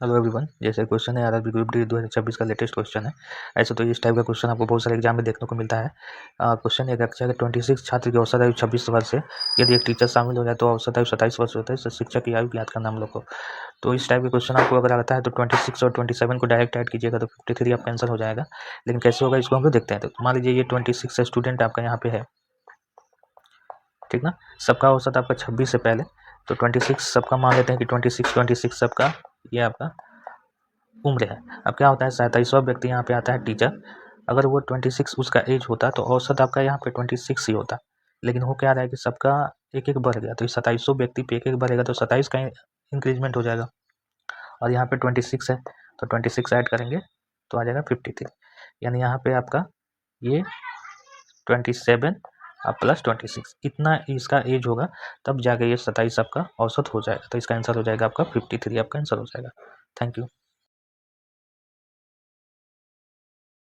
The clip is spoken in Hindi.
हेलो एवरीवन, जैसे क्वेश्चन है आरआरबी ग्रुप डी 2026 का लेटेस्ट क्वेश्चन है। ऐसे तो इस टाइप का क्वेश्चन आपको बहुत सारे एग्जाम में देखने को मिलता है। क्वेश्चन एक अच्छा है, 26 छात्र की औसत आयु 26 वर्ष है। यदि एक टीचर शामिल हो जाए तो औसत आयु 27 वर्ष होता है। तो शिक्षक की आयु याद करना हम लोग को। तो इस टाइप के क्वेश्चन आपको अगर आता है तो 26 और 27 को डायरेक्ट ऐड कीजिएगा तो 53 आपका आंसर हो जाएगा। लेकिन कैसे होगा इसको हम लोग देखते हैं। तो मान लीजिए ये 26 स्टूडेंट आपका यहाँ पे है, ठीक ना। सबका औसत आपका 26 से पहले, तो 26 सबका मान लेते हैं कि 26 सबका ये आपका उम्र है। अब क्या होता है, 27वां व्यक्ति यहाँ पे आता है टीचर। अगर वो 26 उसका एज होता तो औसत आपका यहाँ पे 26 ही होता। लेकिन हो क्या रहा है कि सबका एक एक बढ़ गया, तो 27वां व्यक्ति पे एक एक बढ़ेगा तो 27 का इंक्रीजमेंट हो जाएगा। और यहाँ पे 26 है तो 26 ऐड करेंगे तो आ जाएगा 53। यानी यहाँ पे आपका ये 27 प्लस 26 इतना इसका एज होगा, तब जाके ये 27 आपका औसत हो जाएगा। तो इसका आंसर हो जाएगा आपका 53, आपका आंसर हो जाएगा। Thank you.